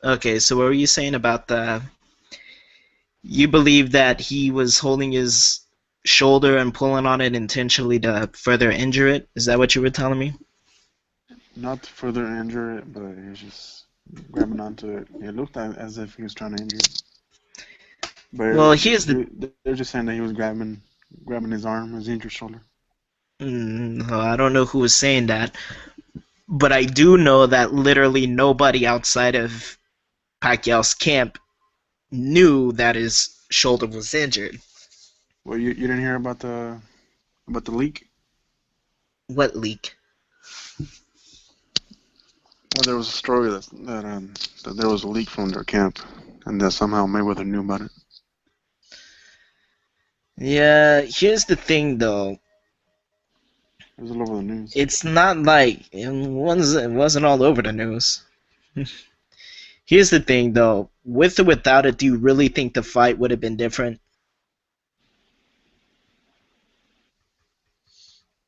Okay, so what were you saying about the? You believe that he was holding his shoulder and pulling on it intentionally to further injure it? Is that what you were telling me? Not to further injure it, but he was just grabbing onto it. It looked as if he was trying to injure it. Well, But here's the. they're just saying that he was grabbing his arm, his injured shoulder. I don't know who was saying that, but I do know that literally nobody outside of Pacquiao's camp knew that his shoulder was injured. Well, you didn't hear about the leak? What leak? Well, there was a story that there was a leak from their camp, and that somehow Mayweather knew about it. Yeah, here's the thing though. It was all over the news. It's not like it wasn't all over the news. Here's the thing though. With or without it, do you really think the fight would have been different?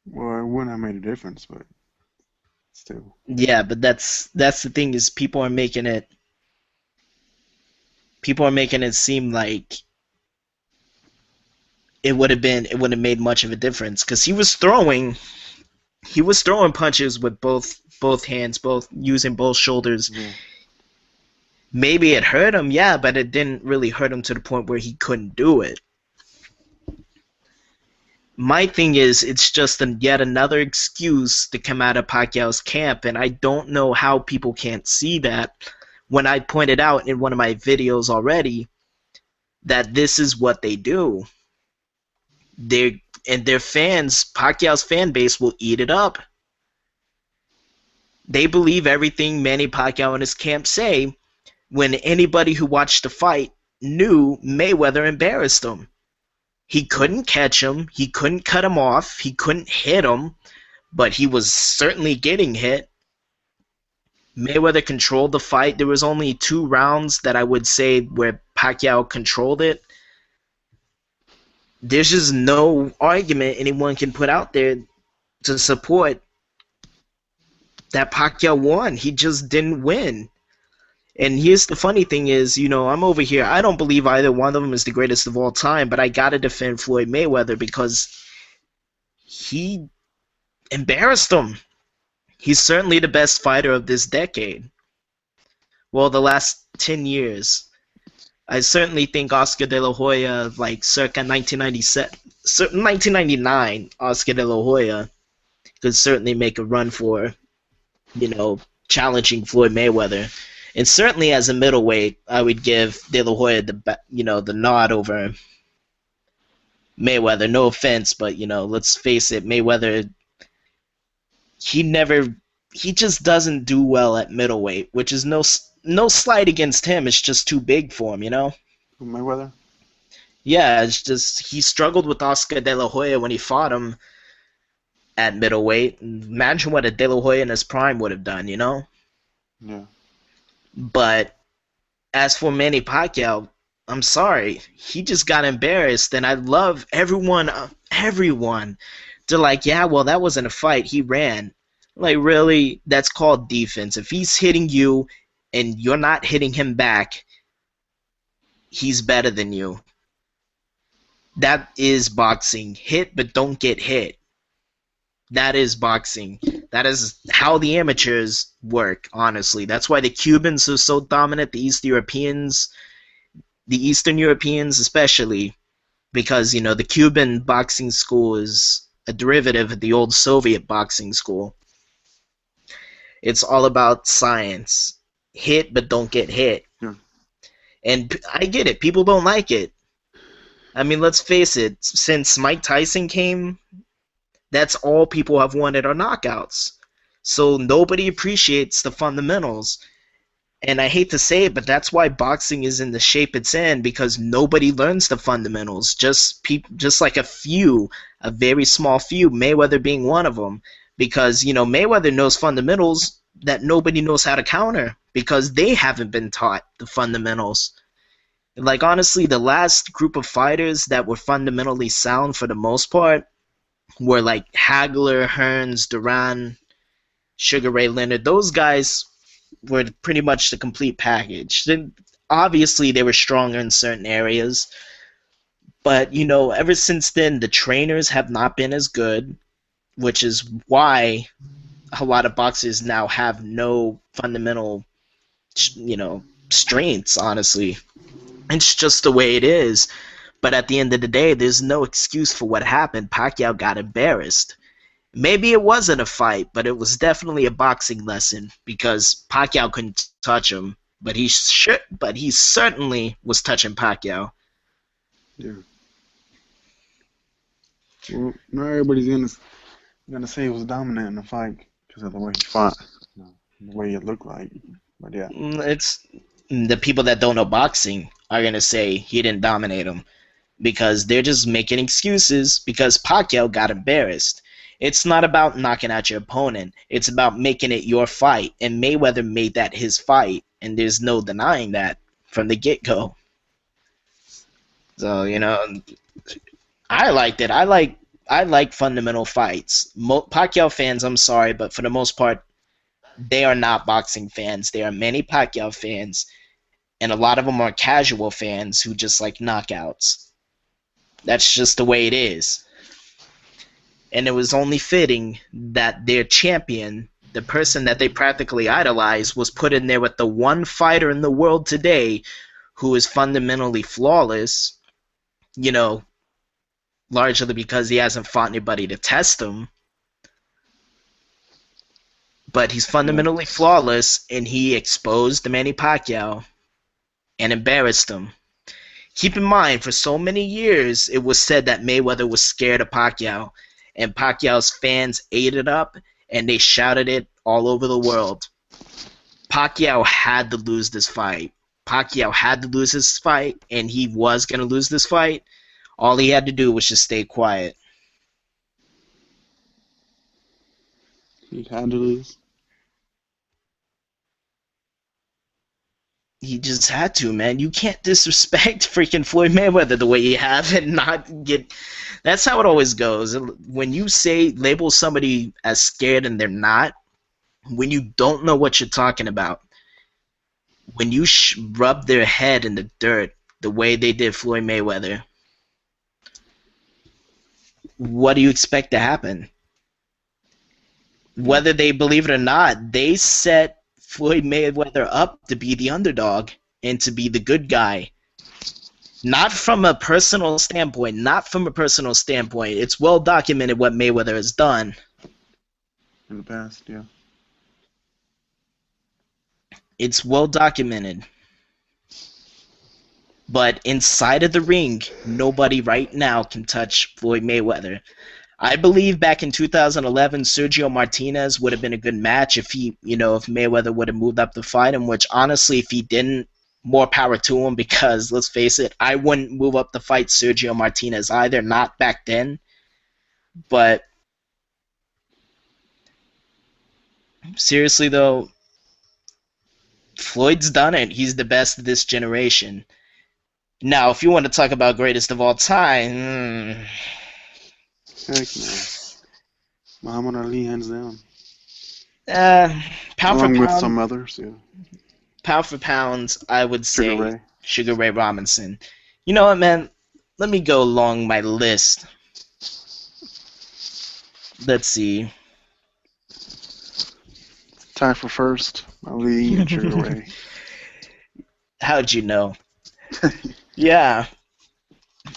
Well, it wouldn't have made a difference, but still. Yeah, but that's the thing is people are making it seem like it would have made much of a difference because he was throwing punches with both hands, both using both shoulders. Yeah. Maybe it hurt him, yeah, but it didn't really hurt him to the point where he couldn't do it. My thing is, it's just yet another excuse to come out of Pacquiao's camp, and I don't know how people can't see that when I pointed out in one of my videos already that this is what they do. Their fans, Pacquiao's fan base, will eat it up. They believe everything Manny Pacquiao and his camp say when anybody who watched the fight knew Mayweather embarrassed him. He couldn't catch him, he couldn't cut him off, he couldn't hit him, but he was certainly getting hit. Mayweather controlled the fight. There was only 2 rounds that I would say where Pacquiao controlled it. There's just no argument anyone can put out there to support that Pacquiao won. He just didn't win. And here's the funny thing is, I'm over here. I don't believe either one of them is the greatest of all time, but I gotta defend Floyd Mayweather because he embarrassed him. He's certainly the best fighter of this decade. Well, the last 10 years. I certainly think Oscar De La Hoya, like circa 1997, 1999, Oscar De La Hoya could certainly make a run for, you know, challenging Floyd Mayweather. And certainly as a middleweight, I would give De La Hoya the nod over Mayweather. No offense, but let's face it, Mayweather he never he just doesn't do well at middleweight, which is no slight against him. It's just too big for him. Mayweather? Yeah, it's just he struggled with Oscar De La Hoya when he fought him at middleweight. Imagine what a De La Hoya in his prime would have done. Yeah. But as for Manny Pacquiao, I'm sorry, he just got embarrassed, and I love everyone. They're like, yeah, well, that wasn't a fight. He ran. Like, really? That's called defense. If he's hitting you and you're not hitting him back, he's better than you. That is boxing. Hit, but don't get hit. That is boxing. That is how the amateurs work, honestly. That's why the Cubans are so dominant, the Eastern Europeans especially, because, the Cuban boxing school is a derivative of the old Soviet boxing school. It's all about science. Hit, but don't get hit. Yeah. And I get it. People don't like it. I mean, let's face it. Since Mike Tyson came, that's all people have wanted are knockouts. So nobody appreciates the fundamentals. And I hate to say it, but that's why boxing is in the shape it's in, because nobody learns the fundamentals. Just like a very small few, Mayweather being one of them. Because, Mayweather knows fundamentals that nobody knows how to counter because they haven't been taught the fundamentals. Like, honestly, the last group of fighters that were fundamentally sound for the most part were like Hagler, Hearns, Duran, Sugar Ray Leonard. Those guys were pretty much the complete package. Obviously, they were stronger in certain areas, but ever since then, the trainers have not been as good, which is why a lot of boxers now have no fundamental, strengths. Honestly, it's just the way it is. But at the end of the day, there's no excuse for what happened. Pacquiao got embarrassed. Maybe it wasn't a fight, but it was definitely a boxing lesson because Pacquiao couldn't touch him, but he certainly was touching Pacquiao. Yeah. Well, not everybody's gonna say he was dominant in the fight because of the way he fought, the way it looked like. But yeah, It's the people that don't know boxing are gonna say he didn't dominate him because they're just making excuses because Pacquiao got embarrassed. It's not about knocking out your opponent. It's about making it your fight. And Mayweather made that his fight, and there's no denying that from the get-go. So, I liked it. I like fundamental fights. Pacquiao fans, I'm sorry, but for the most part, they are not boxing fans. There are many Pacquiao fans, and a lot of them are casual fans who just like knockouts. That's just the way it is. And it was only fitting that their champion, the person that they practically idolized, was put in there with the one fighter in the world today who is fundamentally flawless, you know, largely because he hasn't fought anybody to test him. But he's yeah, fundamentally flawless, and he exposed Manny Pacquiao and embarrassed him. Keep in mind, for so many years, it was said that Mayweather was scared of Pacquiao, and Pacquiao's fans ate it up, and they shouted it all over the world. Pacquiao had to lose this fight. Pacquiao had to lose this fight, and he was going to lose this fight. All he had to do was just stay quiet. he had to lose. He just had to, man. You can't disrespect freaking Floyd Mayweather the way you have and not get. That's how it always goes. When you say label somebody as scared and they're not, when you don't know what you're talking about, when you rub their head in the dirt the way they did Floyd Mayweather, what do you expect to happen? Yeah, Whether they believe it or not, they set Floyd Mayweather up to be the underdog and to be the good guy. Not from a personal standpoint. Not from a personal standpoint. It's well documented what Mayweather has done. in the past, yeah. It's well documented. But inside of the ring, nobody right now can touch Floyd Mayweather. I believe back in 2011, Sergio Martinez would have been a good match if if Mayweather would have moved up to fight him, which honestly, if he didn't, more power to him because let's face it, I wouldn't move up to fight Sergio Martinez either, not back then. But seriously though, Floyd's done it. He's the best of this generation. Now, if you want to talk about greatest of all time, Heck no. Muhammad Ali, hands down. uh, pound for Along with pound, some others, yeah. pound for pound, I would Sugar say Ray. Sugar Ray Robinson. You know what, man? Let me go along my list. Let's see. Tie for first. Ali and Sugar Ray. How'd you know? Yeah.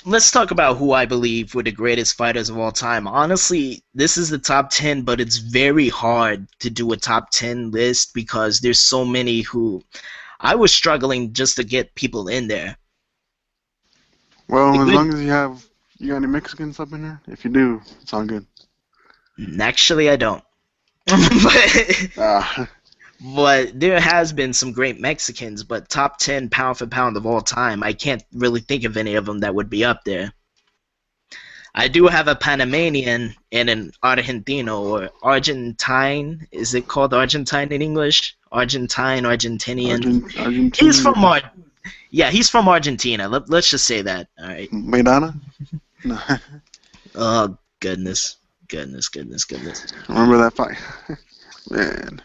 Let's talk about who I believe were the greatest fighters of all time. Honestly, this is the top 10, but it's very hard to do a top 10 list because there's so many who I was struggling just to get people in there. The Well, as good, long as you got any Mexicans up in there? If you do, it's all good. actually, I don't. but, Ah, but there has been some great Mexicans, but top 10 pound for pound of all time, I can't really think of any of them that would be up there. I do have a Panamanian and an Argentino or Argentine. Is it called Argentine in English? Argentine, Argentinian. He's Argentina. from yeah, he's from Argentina. Let's just say that. All right. Maidana? No. Oh goodness, goodness, goodness, goodness. Remember that fight? Man.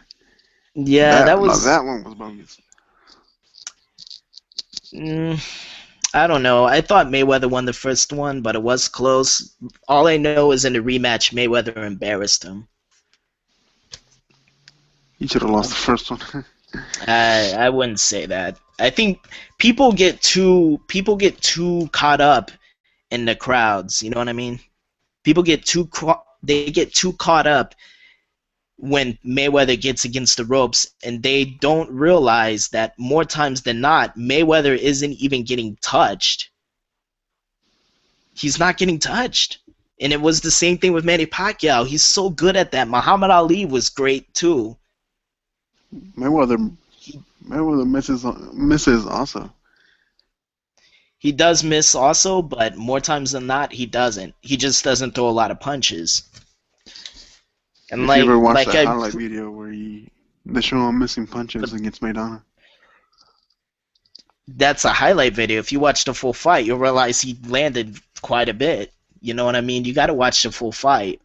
Yeah, That that now was. that one was bogus. Mm, I don't know. I thought Mayweather won the first one, but it was close. All I know is in the rematch, Mayweather embarrassed him. He should have lost the first one. I wouldn't say that. I think people get too caught up in the crowds. You know what I mean? They get too caught up when Mayweather gets against the ropes, and they don't realize that more times than not, Mayweather isn't even getting touched. He's not getting touched. And it was the same thing with Manny Pacquiao. He's so good at that. Muhammad Ali was great too. Mayweather He Mayweather misses also. he does miss also, but more times than not, he doesn't. He just doesn't throw a lot of punches. And If you ever watched like that I, highlight video where they show him missing but punches against Maidana. that's a highlight video. If you watch the full fight, you'll realize he landed quite a bit. You know what I mean? You got to watch the full fight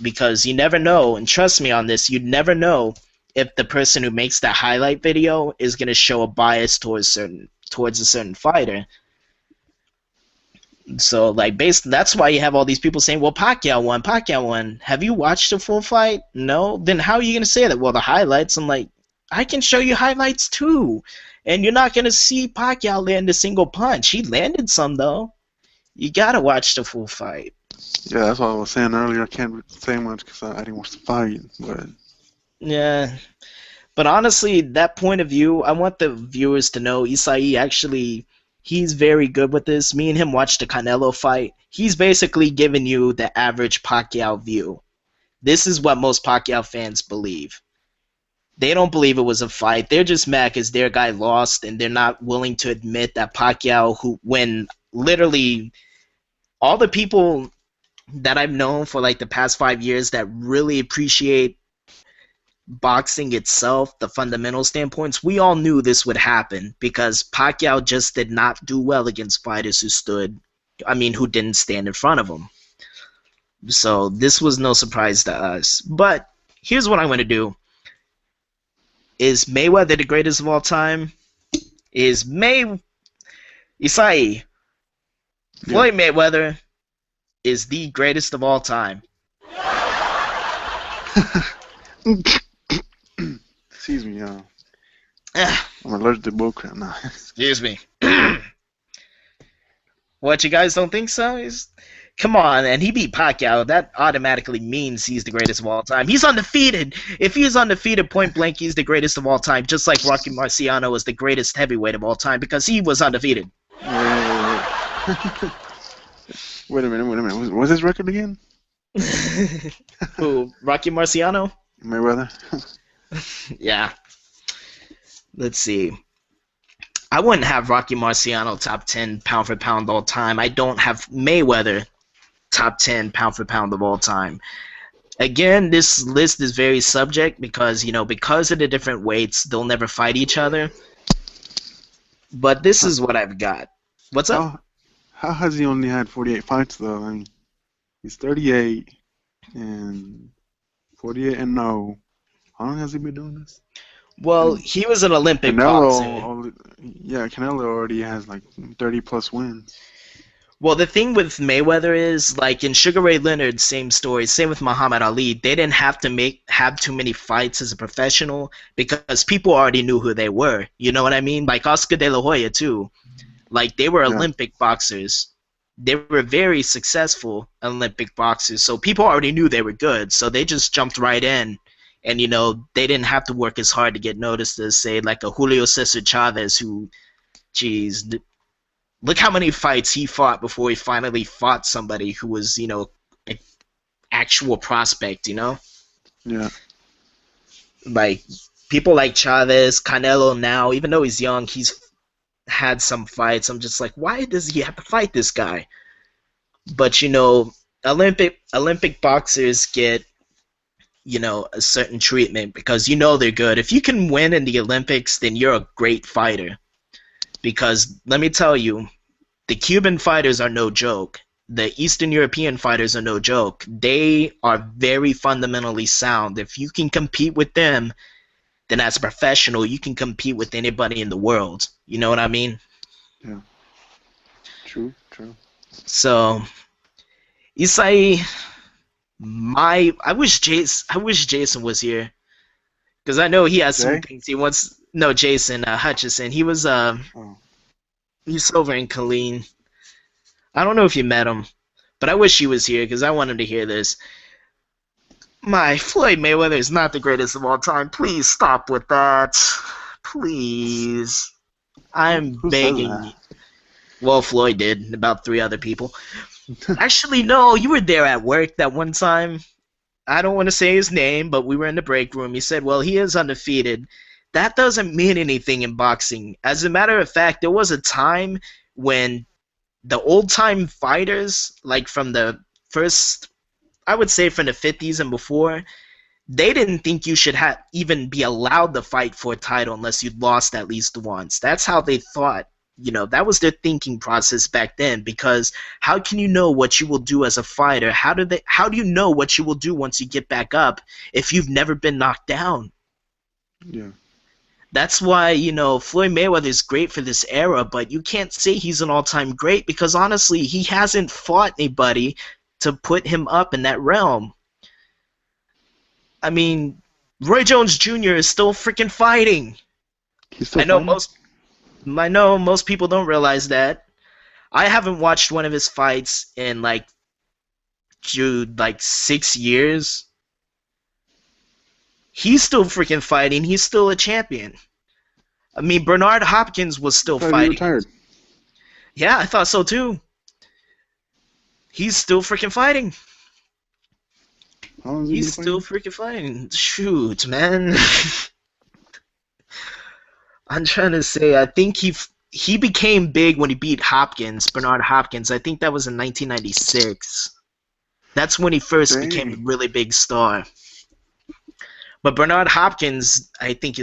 because you never know. And trust me on this, you never know if the person who makes that highlight video is going to show a bias towards a certain fighter. So like based that's why you have all these people saying, "Well, Pacquiao won. Pacquiao won." Have you watched the full fight? No. Then how are you going to say that? Well, the highlights. I'm like, I can show you highlights too, and you're not going to see Pacquiao land a single punch. He landed some though. You got to watch the full fight. Yeah, that's what I was saying earlier. I can't say much because I didn't watch the fight, but Yeah, but honestly, that point of view, I want the viewers to know Isai actually, he's very good with this. Me and him watched the Canelo fight. He's basically giving you the average Pacquiao view. This is what most Pacquiao fans believe. They don't believe it was a fight. They're just mad because their guy lost, and they're not willing to admit that Pacquiao, who, when literally all the people that I've known for like the past 5 years that really appreciate boxing itself, the fundamental standpoints, we all knew this would happen because Pacquiao just did not do well against fighters who didn't stand in front of him. So this was no surprise to us. But here's what I'm going to do. Is Mayweather the greatest of all time? Is Isai yeah. Floyd Mayweather is the greatest of all time? Excuse me, I'm allergic to bullcrap now. Excuse me. What, you guys don't think so? Come on, and he beat Pacquiao. That automatically means he's the greatest of all time. He's undefeated. If he's undefeated point blank, he's the greatest of all time, just like Rocky Marciano was the greatest heavyweight of all time because he was undefeated. Wait, wait a minute. What's his record again? Who, Rocky Marciano? Mayweather. Yeah. Let's see. I wouldn't have Rocky Marciano top 10 pound for pound all time. I don't have Mayweather top 10 pound for pound of all time. Again, this list is very subject because, because of the different weights, they'll never fight each other. But this is what I've got. What's up? How has he only had 48 fights though? I mean, he's 38 and 48 and no. How long has he been doing this? Well, And he was an Olympic boxer. Canelo already has like 30 plus wins. Well, the thing with Mayweather is, like in Sugar Ray Leonard, same story. Same with Muhammad Ali. They didn't have to have too many fights as a professional because people already knew who they were. You know what I mean? Like Oscar De La Hoya too. Like they were Yeah. Olympic boxers. They were very successful Olympic boxers. So people already knew they were good. So they just jumped right in. And, they didn't have to work as hard to get noticed as, say, like a Julio Cesar Chavez who, geez, look how many fights he fought before he finally fought somebody who was, an actual prospect. Yeah. Like, people like Chavez, Canelo now, even though he's young, he's had some fights. I'm just like, why does he have to fight this guy? But, Olympic boxers get a certain treatment because they're good. If you can win in the Olympics, then you're a great fighter. Because let me tell you, the Cuban fighters are no joke. The Eastern European fighters are no joke. They are very fundamentally sound. If you can compete with them, then as a professional, you can compete with anybody in the world. You know what I mean? Yeah. True. True. So, Isai, I wish Jason was here because I know he has some Jay. things he wants. No, Jason Hutchison. Oh. He's over in Colleen. I don't know if you met him, but I wish he was here because I wanted to hear this. My Floyd Mayweather is not the greatest of all time. Please stop with that. Please. I'm Who says begging that? you. Well, Floyd did, and about three other people. Actually, no, you were there at work that one time. I don't want to say his name, but we were in the break room. He said, well, he is undefeated. That doesn't mean anything in boxing. As a matter of fact, there was a time when the old time fighters, like from the first, I would say from the 50s and before, they didn't think you should even be allowed to fight for a title unless you'd lost at least once. That's how they thought. You know, that was their thinking process back then. Because how can you know what you will do as a fighter? How do you know what you will do once you get back up if you've never been knocked down? Yeah. That's why, Floyd Mayweather is great for this era, but you can't say he's an all-time great because honestly, he hasn't fought anybody to put him up in that realm. I mean, Roy Jones Jr. is still freaking fighting. He's still I know fighting. most I know most people don't realize that. I haven't watched one of his fights in like 6 years. He's still freaking fighting. He's still a champion. I mean, Bernard Hopkins was I still thought he fighting. retired. Yeah, I thought so too. He's still freaking fighting. How long has he been He's still fighting? freaking fighting. Shoot, man. I'm trying to say, I think he became big when he beat Hopkins, Bernard Hopkins. I think that was in 1996. That's when he first became a Dang. really big star. But Bernard Hopkins, I think,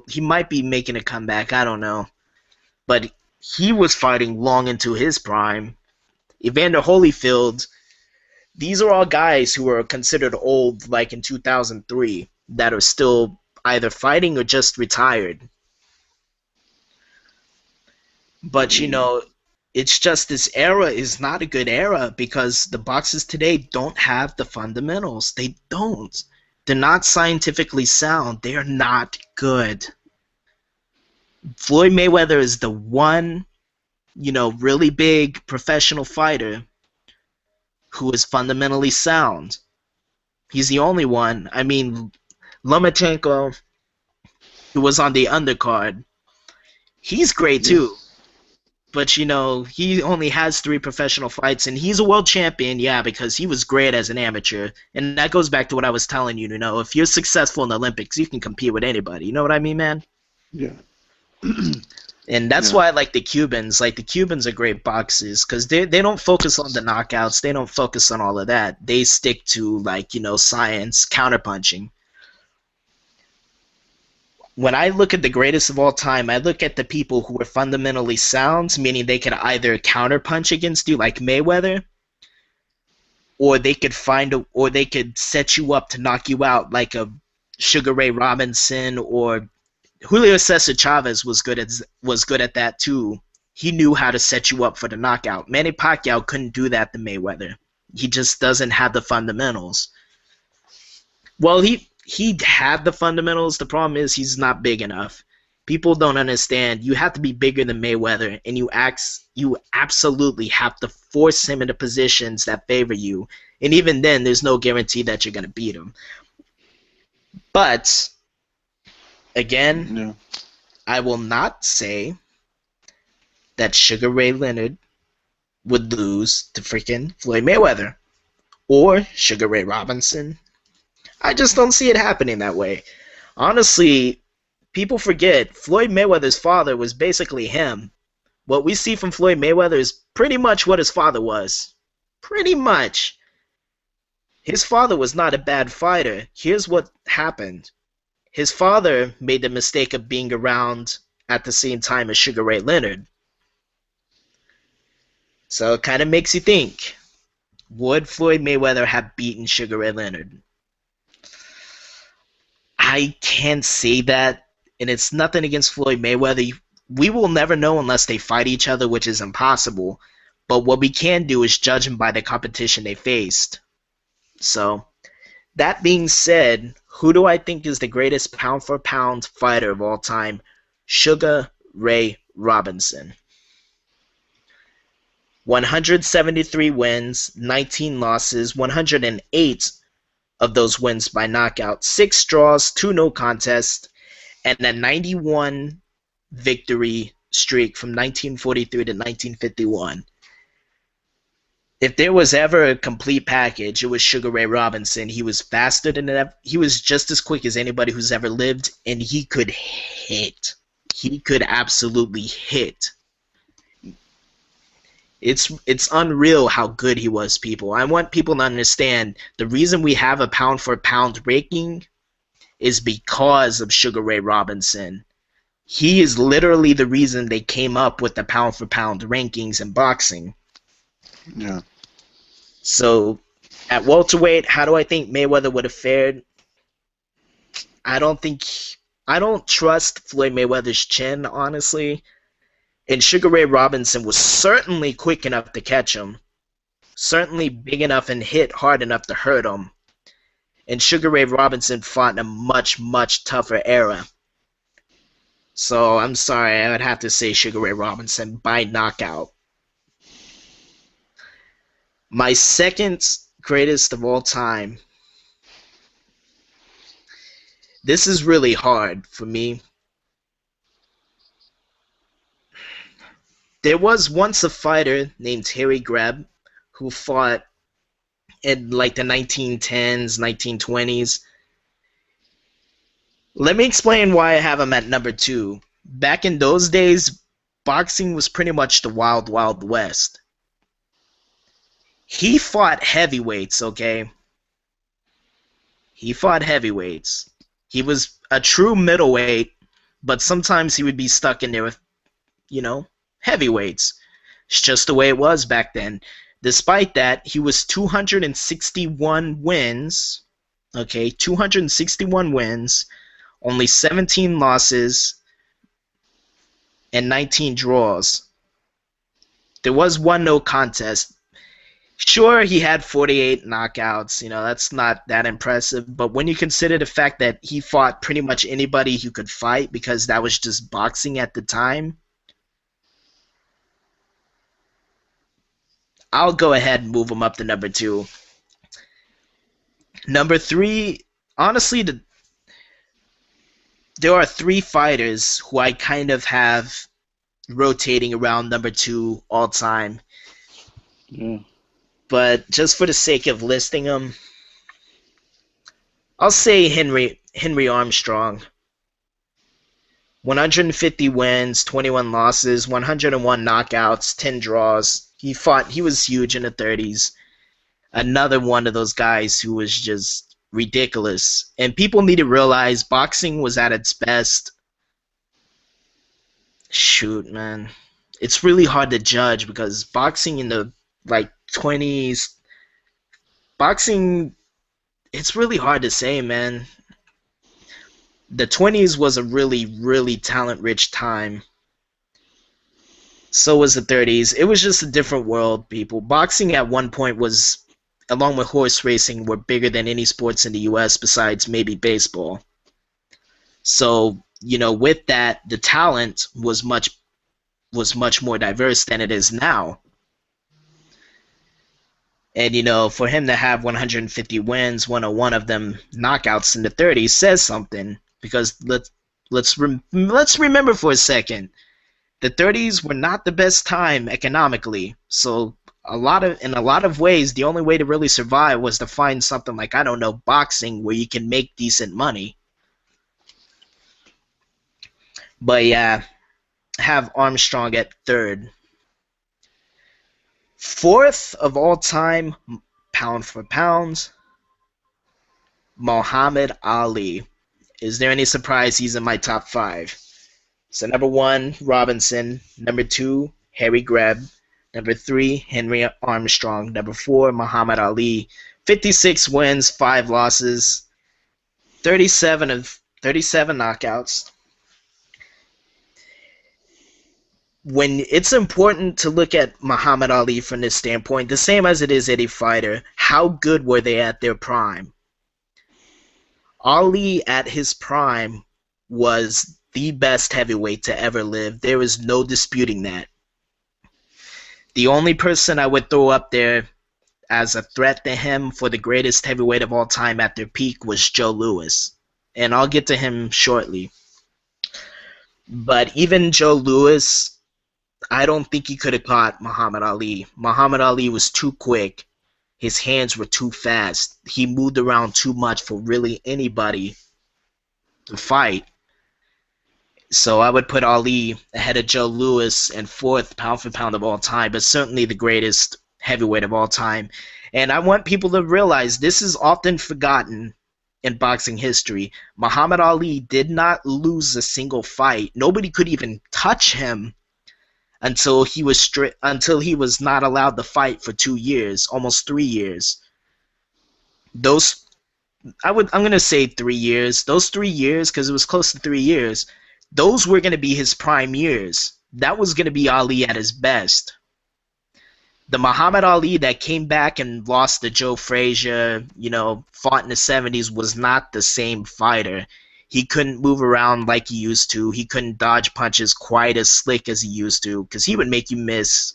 he might be making a comeback. I don't know. But he was fighting long into his prime. Evander Holyfield, these are all guys who are considered old, like in 2003, that are still either fighting or just retired. But it's just this era is not a good era because the boxers today don't have the fundamentals. They don't. They're not scientifically sound. They are not good. Floyd Mayweather is the one, really big professional fighter who is fundamentally sound. He's the only one. I mean, Lomachenko, who was on the undercard, he's great too. Yes. But he only has 3 professional fights, and he's a world champion, yeah, because he was great as an amateur. And that goes back to what I was telling you. If you're successful in the Olympics, you can compete with anybody. You know what I mean, man? Yeah. And that's Yeah. why I like the Cubans. Like the Cubans are great boxers because they don't focus on the knockouts. They don't focus on all of that. They stick to science, counterpunching. When I look at the greatest of all time, I look at the people who are fundamentally sound, meaning they could either counterpunch against you like Mayweather, or they could set you up to knock you out like a Sugar Ray Robinson, or Julio Cesar Chavez was good at that too. He knew how to set you up for the knockout. Manny Pacquiao couldn't do that to Mayweather. He just doesn't have the fundamentals. Well, he had the fundamentals. The problem is he's not big enough. People don't understand. You have to be bigger than Mayweather, and you absolutely have to force him into positions that favor you. And even then, there's no guarantee that you're going to beat him. But again, Yeah. I will not say that Sugar Ray Leonard would lose to freaking Floyd Mayweather or Sugar Ray Robinson. I just don't see it happening that way. Honestly, people forget Floyd Mayweather's father was basically him. What we see from Floyd Mayweather is pretty much what his father was. Pretty much. His father was not a bad fighter. Here's what happened. His father made the mistake of being around at the same time as Sugar Ray Leonard. So it kind of makes you think, would Floyd Mayweather have beaten Sugar Ray Leonard? I can't say that, and it's nothing against Floyd Mayweather. We will never know unless they fight each other, which is impossible. But what we can do is judge them by the competition they faced. So, that being said, who do I think is the greatest pound for pound fighter of all time? Sugar Ray Robinson. 173 wins, 19 losses, 108 of those wins by knockout, 6 draws, 2 no contests, and a 91 victory streak from 1943 to 1951. If there was ever a complete package, it was Sugar Ray Robinson. He was faster than ever. He was just as quick as anybody who's ever lived, and he could hit. He could absolutely hit. It's unreal how good he was, people. I want people to understand the reason we have a pound for pound ranking is because of Sugar Ray Robinson. He is literally the reason they came up with the pound for pound rankings in boxing. Yeah. So, at welterweight, how do I think Mayweather would have fared? I don't trust Floyd Mayweather's chin, honestly. And Sugar Ray Robinson was certainly quick enough to catch him. Certainly big enough and hit hard enough to hurt him. And Sugar Ray Robinson fought in a much, much tougher era. So, I'm sorry, I would have to say Sugar Ray Robinson by knockout. My second greatest of all time. This is really hard for me. There was once a fighter named Harry Greb who fought in like the 1910s, 1920s. Let me explain why I have him at number 2. Back in those days, boxing was pretty much the wild, wild west. He fought heavyweights, okay? He fought heavyweights. He was a true middleweight, but sometimes he would be stuck in there with, heavyweights. It's just the way it was back then. Despite that, he was 261 wins, okay? 261 wins, only 17 losses, and 19 draws. There was one no contest. Sure, he had 48 knockouts. That's not that impressive. But when you consider the fact that he fought pretty much anybody who could fight because that was just boxing at the time, I'll go ahead and move him up to number 2. Number 3, honestly, there are 3 fighters who I kind of have rotating around number 2 all time. Yeah. But just for the sake of listing them, I'll say Henry Armstrong. 150 wins, 21 losses, 101 knockouts, 10 draws. He was huge in the 30s. Another one of those guys who was just ridiculous. And people need to realize boxing was at its best. Shoot, man. It's really hard to judge because boxing in the 20s, boxing, it's really hard to say, man. The 20s was a really, really talent-rich time. So was the 30s. It was just a different world, people. Boxing at one point was, along with horse racing, were bigger than any sports in the U.S. besides maybe baseball. So, with that, the talent was much more diverse than it is now. And, for him to have 150 wins, 101 of them knockouts in the 30s says something. Because let's remember for a second, the 30s were not the best time economically. So in a lot of ways, the only way to really survive was to find something like, I don't know, boxing, where you can make decent money. But yeah, have Armstrong at 3rd. 4th of all time, pound for pound, Muhammad Ali. Is there any surprise he's in my top 5? So number 1, Robinson. Number 2, Harry Greb. Number 3, Henry Armstrong. Number 4, Muhammad Ali. 56 wins, 5 losses. 37 of 37 knockouts. When it's important to look at Muhammad Ali from this standpoint, the same as it is any fighter, how good were they at their prime? Ali at his prime was the best heavyweight to ever live. There is no disputing that. The only person I would throw up there as a threat to him for the greatest heavyweight of all time at their peak was Joe Louis. And I'll get to him shortly. But even Joe Louis, I don't think he could have caught Muhammad Ali. Muhammad Ali was too quick. His hands were too fast. He moved around too much for really anybody to fight. So I would put Ali ahead of Joe Louis and fourth pound for pound of all time, but certainly the greatest heavyweight of all time. And I want people to realize this is often forgotten in boxing history. Muhammad Ali did not lose a single fight. Nobody could even touch him until he was not allowed to fight for 2 years, almost 3 years. Those I'm gonna say 3 years. Those 3 years, because it was close to 3 years, those were gonna be his prime years. That was gonna be Ali at his best. The Muhammad Ali that came back and lost to Joe Frazier, fought in the 70s, was not the same fighter. He couldn't move around like he used to. He couldn't dodge punches quite as slick as he used to, because he would make you miss.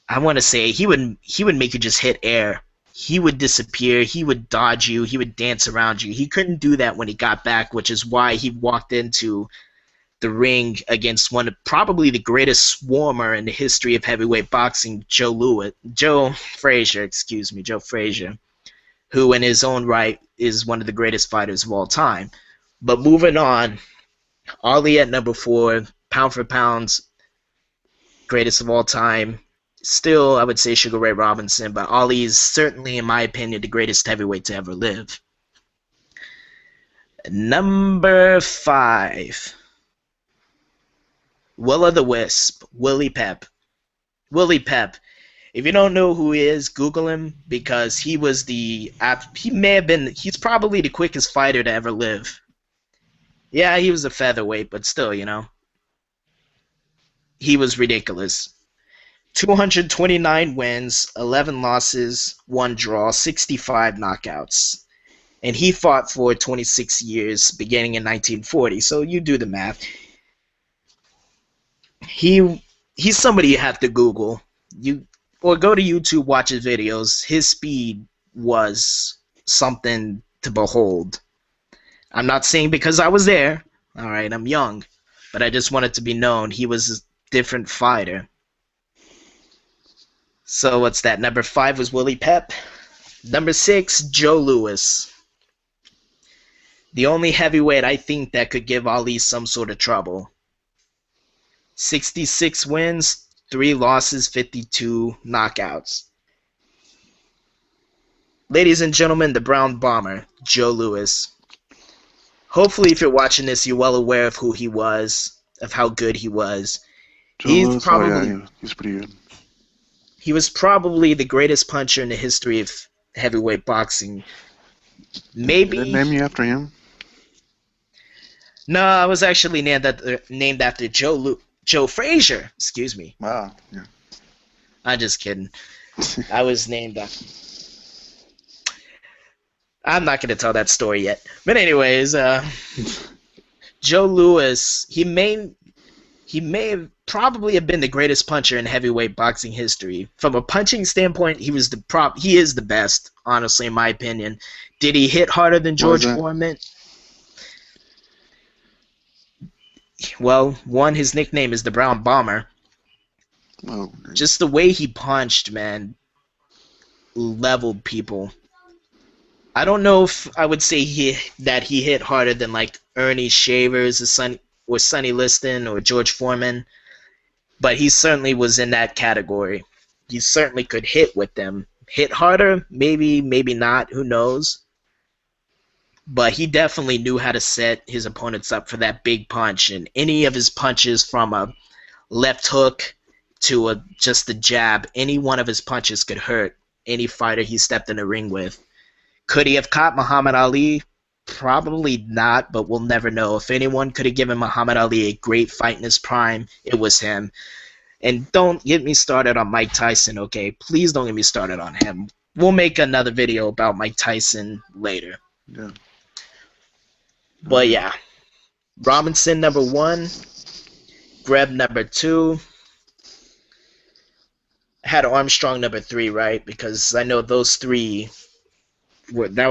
I want to say he would make you just hit air. He would disappear. He would dodge you. He would dance around you. He couldn't do that when he got back, which is why he walked into the ring against one of probably the greatest swarmer in the history of heavyweight boxing, Joe Frazier, who in his own right is one of the greatest fighters of all time. But moving on, Ali at number 4, pound for pound, greatest of all time. Still, I would say Sugar Ray Robinson, but Ali is certainly, in my opinion, the greatest heavyweight to ever live. Number 5. Will-o'-the-Wisp, Willie Pep. Willie Pep. If you don't know who he is, Google him, because he's probably the quickest fighter to ever live. Yeah, he was a featherweight, but still, he was ridiculous. 229 wins, 11 losses, 1 draw, 65 knockouts. And he fought for 26 years, beginning in 1940, so you do the math. He's somebody you have to Google. Or go to YouTube, watch his videos. His speed was something to behold. I'm not saying because I was there. All right, I'm young. But I just want it to be known he was a different fighter. So what's that? Number 5 was Willie Pep. Number 6, Joe Louis. The only heavyweight I think that could give Ali some sort of trouble. 66 wins, 3 losses, 52 knockouts. Ladies and gentlemen, the Brown Bomber, Joe Louis. Hopefully, if you're watching this, you're well aware of who he was, of how good he was. He's probably he's pretty good. He was probably the greatest puncher in the history of heavyweight boxing. Maybe. Did they name you after him? No, I was actually named after Joe Frazier. Excuse me. Wow. Yeah. I'm just kidding. I was named after. I'm not going to tell that story yet. But anyways, Joe Louis, he may have probably have been the greatest puncher in heavyweight boxing history. From a punching standpoint, he is the best, honestly, in my opinion. Did he hit harder than George Foreman? Well, one, his nickname is the Brown Bomber. Oh, just the way he punched, man, leveled people. I don't know if I would say that he hit harder than like Ernie Shavers or Sonny Liston or George Foreman, but he certainly was in that category. He certainly could hit with them. Hit harder? Maybe, maybe not. Who knows? But he definitely knew how to set his opponents up for that big punch, and any of his punches from a left hook to just a jab, any one of his punches could hurt any fighter he stepped in the ring with. Could he have caught Muhammad Ali? Probably not, but we'll never know. If anyone could have given Muhammad Ali a great fight in his prime, it was him. And don't get me started on Mike Tyson, okay? Please don't get me started on him. We'll make another video about Mike Tyson later. Yeah. But yeah, Robinson number 1, Greb number 2, had Armstrong number 3, right? Because I know those three were that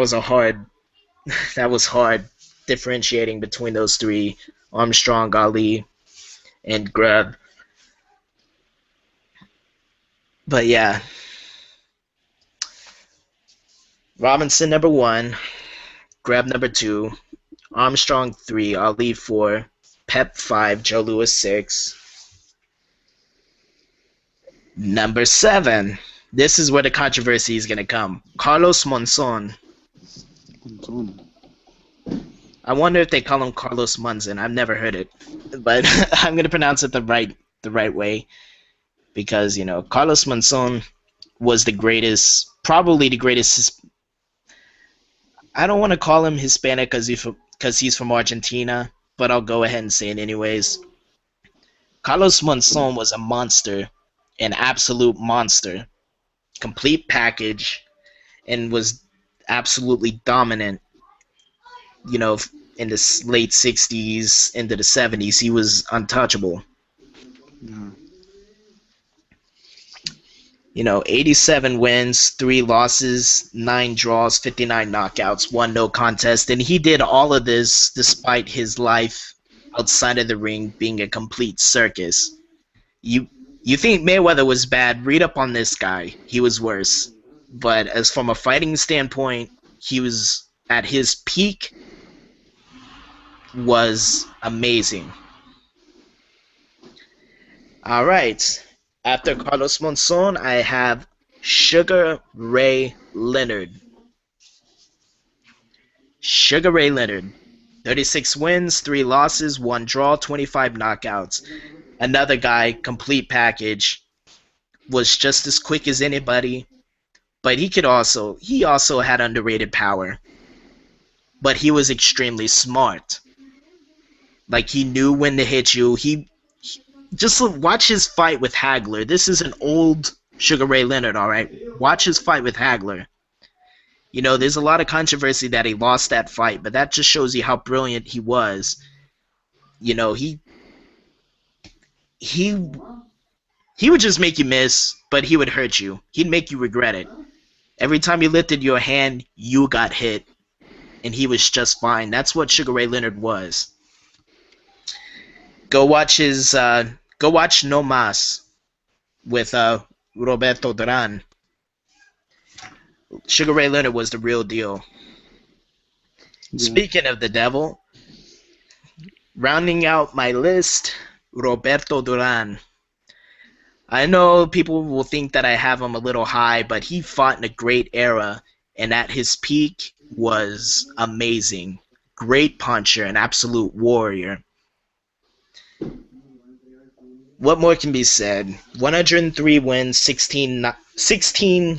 was hard differentiating between those three: Armstrong, Ali, and Greb. But yeah, Robinson number 1, Greb number 2, Armstrong 3, Ali 4, Pep 5, Joe Louis 6. Number 7. This is where the controversy is going to come. Carlos Monzon. I wonder if they call him Carlos Munzon. I've never heard it, but I'm going to pronounce it the right way, because Carlos Monzon was the greatest, probably the greatest. I don't want to call him Hispanic because he's from Argentina, but I'll go ahead and say it anyways. Carlos Monzon was a monster, an absolute monster, complete package, and was absolutely dominant. In the late 60s into the 70s, he was untouchable. Yeah. 87 wins, 3 losses, 9 draws, 59 knockouts, 1 no contest, and he did all of this despite his life outside of the ring being a complete circus. You think Mayweather was bad? Read up on this guy. He was worse. But as from a fighting standpoint, he was at his peak, was amazing. All right. After Carlos Monzon, I have Sugar Ray Leonard. Sugar Ray Leonard. 36 wins, 3 losses, 1 draw, 25 knockouts. Another guy, complete package. Was just as quick as anybody. But he also had underrated power. But he was extremely smart. Like, he knew when to hit you. Just watch his fight with Hagler. This is an old Sugar Ray Leonard, all right? Watch his fight with Hagler. There's a lot of controversy that he lost that fight, but that just shows you how brilliant he was. He would just make you miss, but he would hurt you. He'd make you regret it. Every time you lifted your hand, you got hit, and he was just fine. That's what Sugar Ray Leonard was. Go watch No Mas with Roberto Duran. Sugar Ray Leonard was the real deal. Yeah. Speaking of the devil, rounding out my list, Roberto Duran. I know people will think that I have him a little high, but he fought in a great era, and at his peak was amazing. Great puncher, an absolute warrior. What more can be said? 103 wins, 16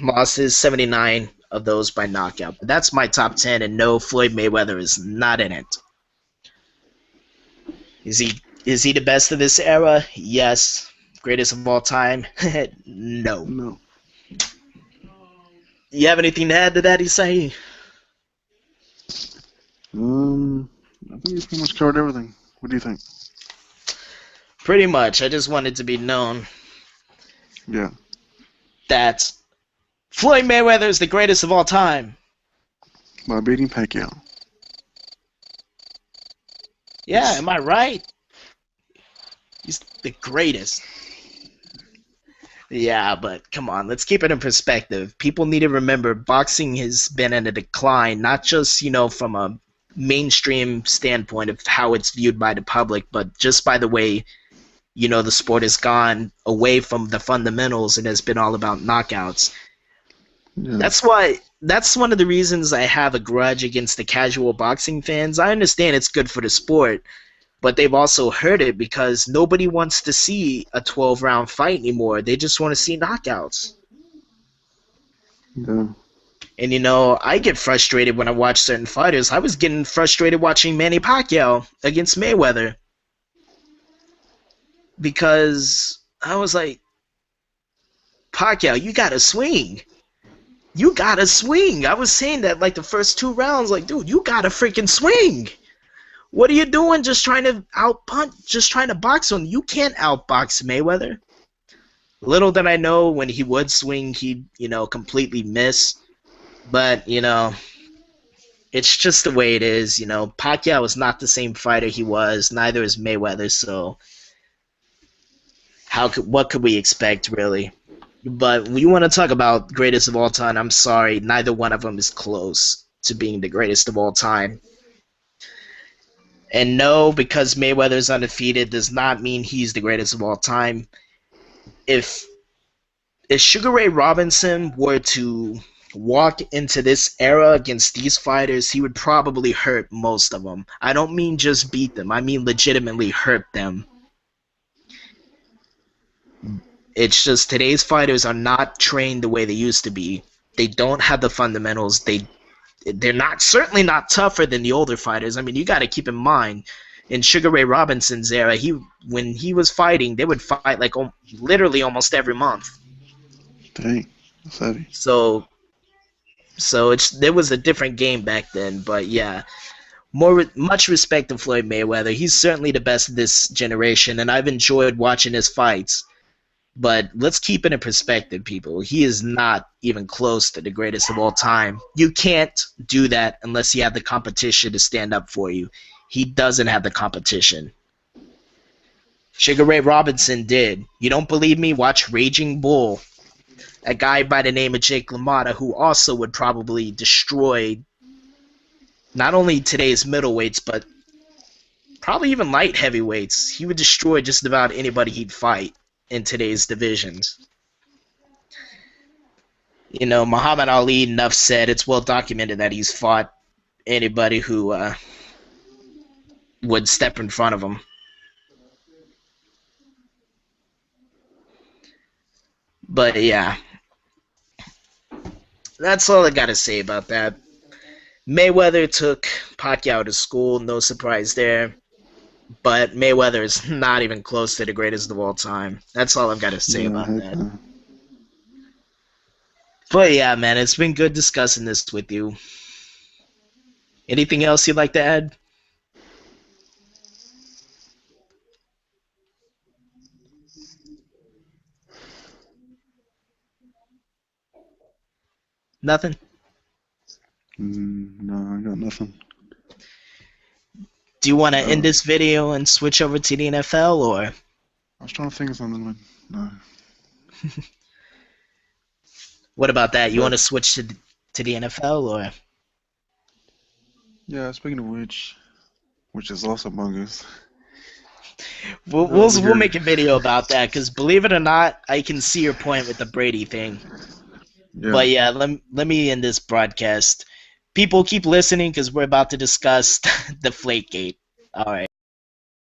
losses, 79 of those by knockout. But that's my top 10, and no, Floyd Mayweather is not in it. Is he the best of this era? Yes. Greatest of all time? No. You have anything to add to that, Isai? I think you pretty much covered everything. What do you think? Pretty much. I just wanted to be known. Yeah. That Floyd Mayweather is the greatest of all time. By beating Pacquiao. Yeah, am I right? He's the greatest. Yeah, but come on, let's keep it in perspective. People need to remember boxing has been in a decline, not just, from a mainstream standpoint of how it's viewed by the public, but just by the way, the sport has gone away from the fundamentals and has been all about knockouts. Yeah. That's one of the reasons I have a grudge against the casual boxing fans. I understand it's good for the sport, but they've also hurt it because nobody wants to see a 12-round fight anymore. They just want to see knockouts. Yeah. And I get frustrated when I watch certain fighters. I was getting frustrated watching Manny Pacquiao against Mayweather because I was like, Pacquiao, you gotta swing. You gotta swing. I was saying that like the first 2 rounds, like, dude, you gotta freaking swing. What are you doing just trying to outpunch, just trying to box him? You can't outbox Mayweather. Little did I know when he would swing, he'd, completely miss. But, it's just the way it is. Pacquiao is not the same fighter he was. Neither is Mayweather. So what could we expect, really? But when you want to talk about greatest of all time, I'm sorry, neither one of them is close to being the greatest of all time. And no, because Mayweather's undefeated does not mean he's the greatest of all time. If Sugar Ray Robinson were to walk into this era against these fighters, he would probably hurt most of them. I don't mean just beat them. I mean legitimately hurt them. It's just today's fighters are not trained the way they used to be. They don't have the fundamentals. They're not certainly not tougher than the older fighters. I mean, you got to keep in mind in Sugar Ray Robinson's era, when he was fighting, they would fight like literally almost every month. Dang, that's heavy. So there was a different game back then, but yeah, much respect to Floyd Mayweather. He's certainly the best of this generation, and I've enjoyed watching his fights. But let's keep it in perspective, people. He is not even close to the greatest of all time. You can't do that unless you have the competition to stand up for you. He doesn't have the competition. Sugar Ray Robinson did. You don't believe me? Watch Raging Bull. A guy by the name of Jake LaMotta, who also would probably destroy not only today's middleweights, but probably even light heavyweights. He would destroy just about anybody he'd fight in today's divisions. Muhammad Ali, enough said. It's well documented that he's fought anybody who would step in front of him. But yeah, that's all I gotta say about that. Mayweather took Pacquiao to school, no surprise there. But Mayweather is not even close to the greatest of all time. That's all I've got to say about heck that. no. But yeah, man, it's been good discussing this with you. Anything else you'd like to add? Nothing? No, I got nothing. Do you want to end this video and switch over to the NFL, or? I was trying to think of something, but no. What about that? You want to switch to the NFL, or? Yeah, speaking of which is also bogus. We'll make a video about that, because believe it or not, I can see your point with the Brady thing. Yeah. But yeah, let me end this broadcast. People keep listening because we're about to discuss Deflategate. All right.